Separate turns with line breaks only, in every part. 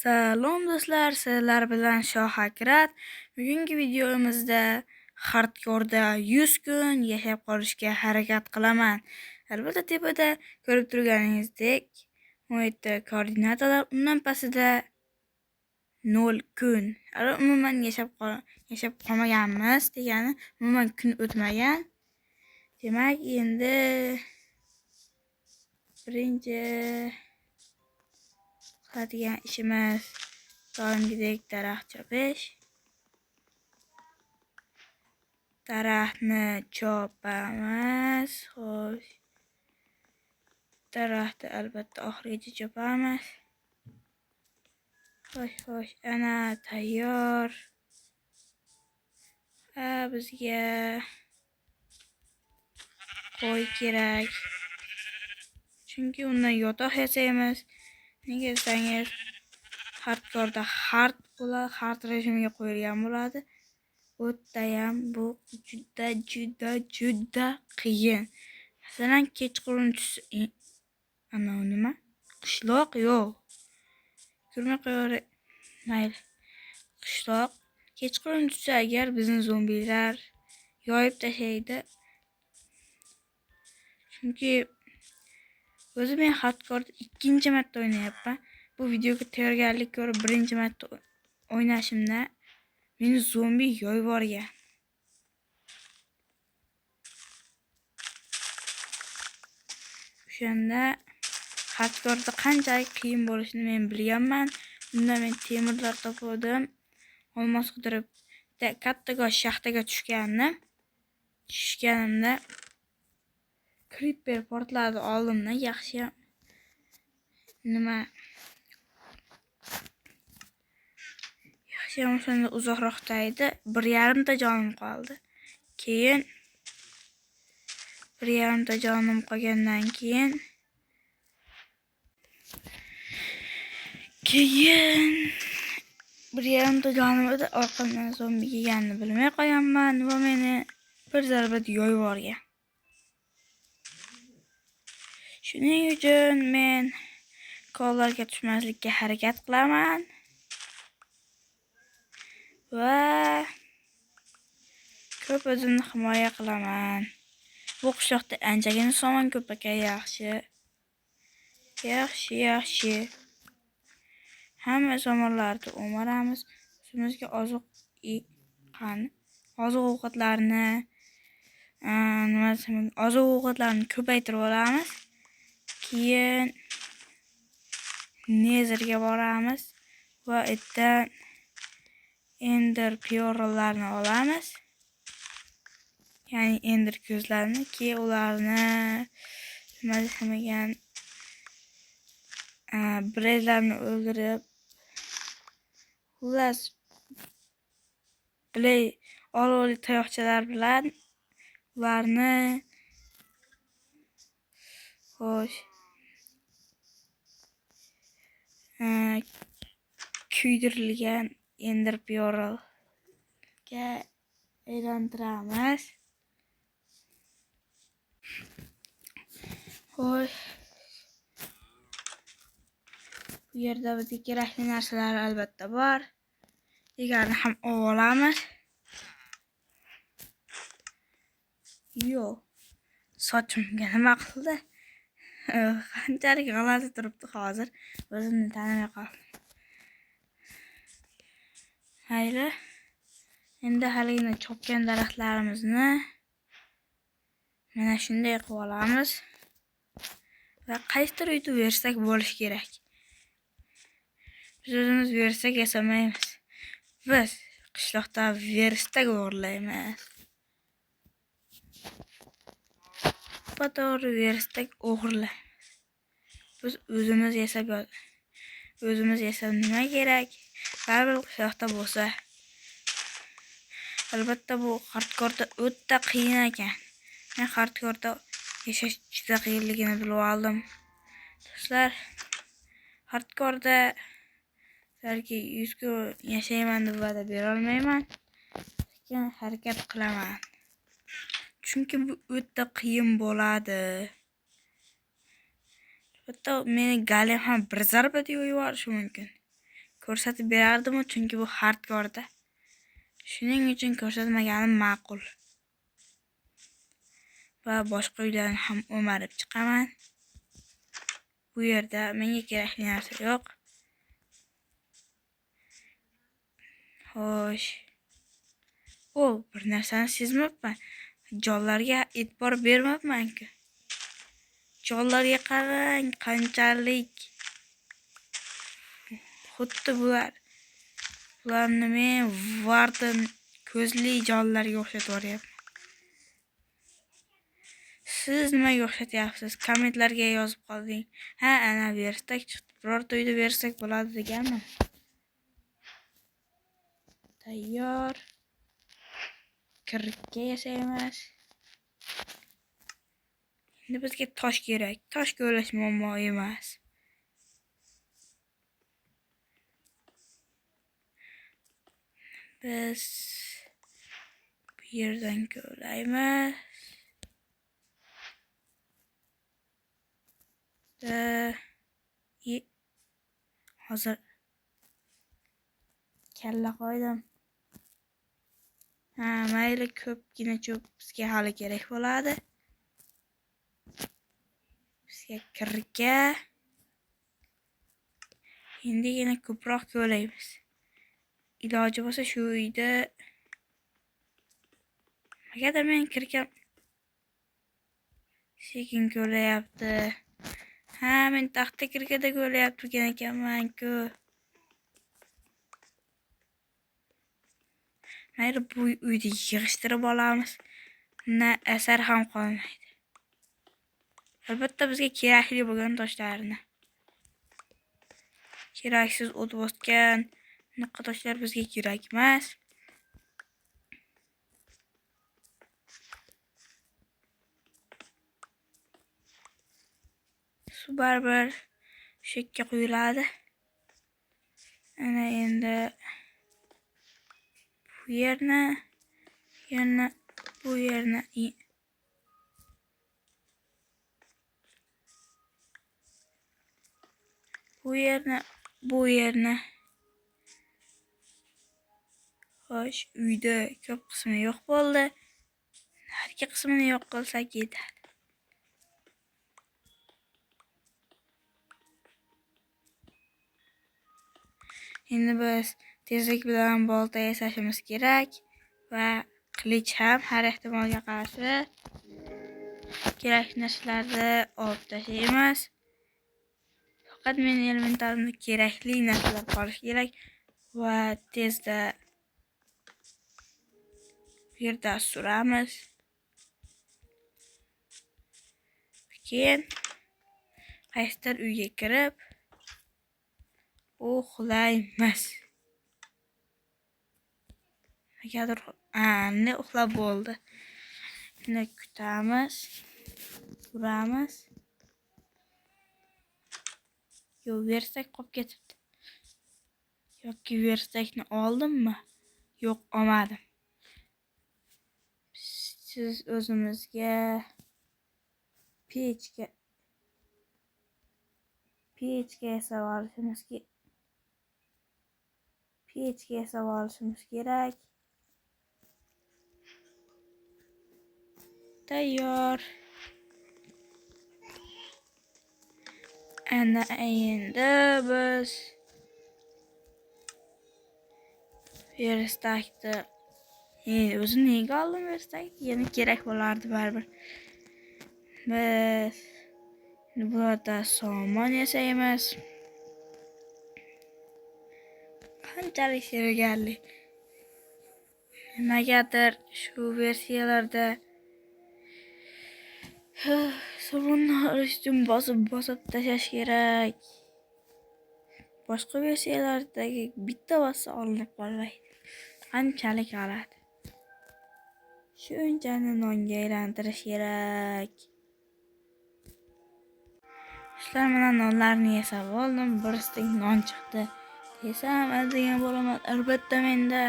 Salom do'stlar, sizlar bilan Shohakrat. Bugungi videomizda hardkorda 100 kun yashab qolishga harakat qilaman. Albatta tepada ko'rib turganingizdek, muhitda koordinatalar undan pastida 0 kun. Umuman yashab qolmaganmiz degani, umuman kun o'tmagan. Demak, endi birinchi qiladigan ishimiz doimgidek daraxt chopish. Daraxtni chopamiz. Xo'sh, daraxtni albatta oxirigacha chopamiz. Xo'sh, ana tayyor. Bizga qo'y kerak. Chunki undan yotoq yasaymiz. Nega desangiz, hardkorda hard bo'ladi, hard rejimga qo'yilgan bo'ladi. O'tdayam bu juda qiyin. Masalan, kechqurun tushsa, ana nima? Qishloq yo'q. Ko'rmay qo'yaver. Mayli. Qishloq kechqurun tushsa agar bizni zombilar yoyib tashlaydi. Chunki o'zi men hardkorda ikkinchi marta o'ynayapman. Bu videoga tayyorgarlik ko'rib birinchi marta o'ynashimda meni zombi yoyib yuborgan. O'shanda hardkorda qanchalik qiyin bo'lishini men bilganman. Unda men temirlar topdim. Olmos qidirib kattaga shaxtaga tushganimda creeper portladi oldimdan. Yaxshi o'shanda uzoqroqda edi. 1,5 ta jonim qoldi. Keyin 1,5 ta jonim qolgandan keyin 1,5 ta jonim edi. Orqamdan zombi kelganini bilmay qolganman va meni bir zarbada yoyib yuborgan. Shuning uchun men kollarga tushmaslikka harakat qilaman va ko'p o'zimni himoya qilaman. Bu qishloqda anchagina somon ko'p ekan, yaxshi. Hamma somonlarni o'maramiz. O'zimizga oziq-ovqatlarni ko'paytirib olamiz. Keyin nezerga boramiz va itdan ender pearllarni olamiz. Ya'ni ender ko'zlarni, keyin ularni bleyzlarni o'ldirib, xullas olovli tayoqchalar bilan ularni kuydirilgan ender pearlga aylantiramiz. Xo'sh, bu yerda bizga kerakli narsalar albatta bor. Egarni ham olamiz. Sochimga nima qildi? Qanchalik g'alati turibdi hozir. O'zimni tanimay qoldim. Mayli. Endi haligina chopgan daraxtlarimizni mana shunday qilib olamiz. Va qaysidir uyda versak bo'lish kerak. Biz o'zimiz versak yasamaymiz. Biz qishloqda verstak o'g'irlaymiz. To'g'ri verstak o'g'irlaymiz. Biz o'zimiz yasab nima kerak? Baribir qishloqda bo'lsa. Albatta bu hardkorda o'ta qiyin ekan. Men hardkorda yashash juda qiyinligini bilib oldim. Do'stlar, hardkorda sizlarga 100 kun yashayman deb va'da bera olmayman. Lekin harakat qilaman. Chunki bu o'ta qiyin bo'ladi. Hatto meni galem ham bir zarbada yo'yib yuborishi mumkin. ko'rsatib berardim, chunki bu hardkorda. Shuning uchun ko'rsatmaganim ma'qul. Va boshqa uylarni ham o'marib chiqaman. Bu yerda menga kerakli narsa yo'q. Xo'sh. Bir narsani sezmabman. Jonlarga e'tibor bermabman-ku. Jonlarga qarang, qanchalik xuddi bularni men Varden ko'zli jonlarga o'xshatib yuboryapman. Siz nimaga o'xshatyapsiz? Kommentlarga yozib qolding. Ana verstak chiqdi. Birorta uyda versak bo'ladi deganman. Tayyor. Kirga yasaymiz. Endi bizga tosh kerak. Tosh ko'lash muammo emas. Biz bu yerdan ko'laymiz. Hozir kalla qo'ydim. Mayli, ko'pgina cho'p bizga hali kerak bo'ladi. Bizga kirga endigina ko'proq ko'laymiz. Iloji bo'lsa shu uyda magadir men kirgam sekin ko'layapti. Men taxta kirgada ko'layapti ekanman-ku. Mayli, bu uyda yig'ishtirib olamiz. Undan asar ham qolmaydi. Albatta bizga kerakli bo'lgan toshlarni. Keraksiz o't bosgan bunaqa toshlar bizga kerak emas. Suv baribir shu yerga quyiladi. Ana endi bu yerni bu yerni Xo'sh, uyda ko'p qismi yo'q bo'ldi. Narigi qismini yo'q qilsak yetadi. Endi biz tezlik bilan bolta yasashimiz kerak va qilich ham har ehtimolga qarshi kerakli narsalarni olib tashlaymiz. Faqat mening elementarimda kerakli narsalar qolishi kerak va tezda bu yerda suramiz. Keyin qaysidir uyga kirib uxlaymiz. Negadir uxlab bo'ldi. Endi kutamiz, uramiz. Versak qolib ketibdi. Yoki versakni oldimmi? Yo'q, olmadim. Siz o'zimizga pechka yasab olishimiz kerak. Tayyor. Ana endi biz verstakni o'zim nega oldim verstakni? Yana kerak bo'lardi baribir. Biz bu yerda somon yasaymiz. Qanchalik sevirganlik. Nimagadir shu versiyalarda somonni olish uchun bosib tashlash kerak. Boshqa versiyalardagi bitta bossa olinib qolmaydi. Qanchalik g'alati. Shunchani nonga aylantirish kerak. Shular bilan nonlarni yasab oldim. Birisida non chiqdi desam degan bo'laman. Albatta menda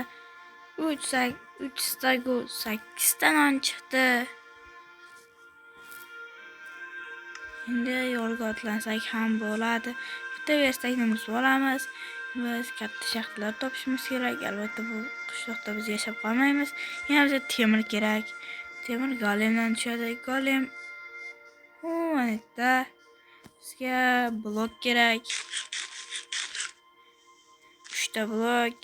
8 ta non chiqdi. Endi yo'lga otlansak ham bo'ladi. Bitta verstakni buzib olamiz. Biz katta shaxtalar topishimiz kerak. Albatta bu qishloqda biz yashab qolmaymiz. Yana bizga temir kerak. Temir golemdan tushadi. Golem mana bizga blok kerak. 3 ta blok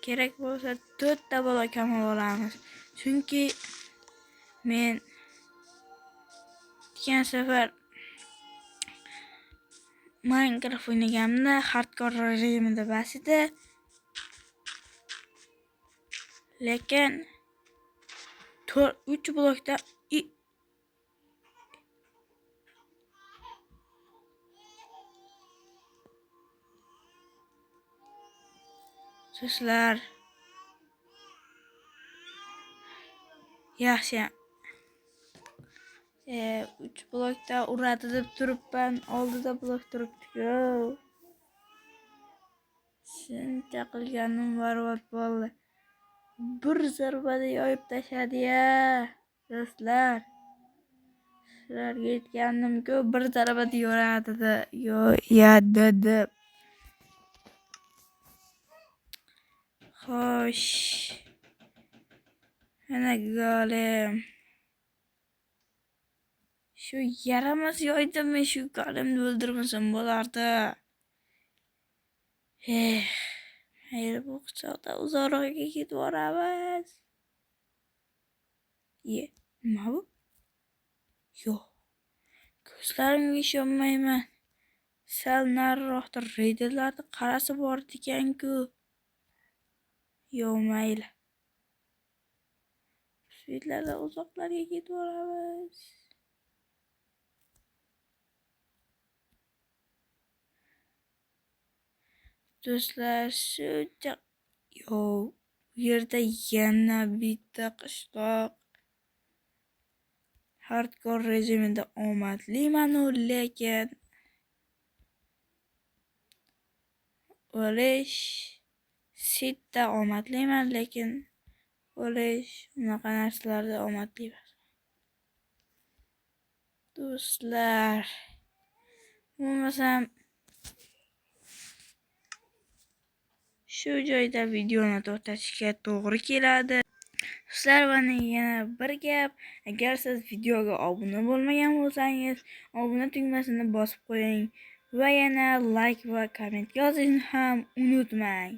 kerak bo'lsa 4 ta blok ham olamiz. Chunki men o'tgan safar Minecraft o'ynaganimda hardcore rejimida bas edi. Lekin 3 blokda sizlar yaxshi 3 blokda uradi deb turibman. Oldida blok turibdi-ku. Shuncha qilganim barbod bo'ldi. Bir zarbada yoyib tashladi-ya. Do'stlar, sizlarga aytgandim-ku, bir zarbada yoyadi deb. Xo'sh. Mana golem. Shu yaramas yoydimi, shu golemni o'ldirmasam bo'lardi. Mayli, bu qishloqda uzoqroqqa ketib boramiz. Nima bu? Yo'q. Ko'zlarimga ishonmayman. Sal nariroqda reyderlarni qarasi bor ekan-ku. Yo'q, mayli. Suyitlardan uzoqlarga ketib boramiz. Do'stlar, shuncha bu yerda yana bitta qishloq. Hardcore rejimida omadliman-u, lekin o'lish sitda omadliman, lekin o'lish unaqa narsalarda omadli emas. Do'stlar, bo'lmasam shu joyda videoni to'xtatishga to'g'ri keladi. Do'stlar, mana yana bir gap. Agar siz videoga obuna bo'lmagan bo'lsangiz, obuna tugmasini bosib qo'ying va yana like va komment yozishni ham unutmang.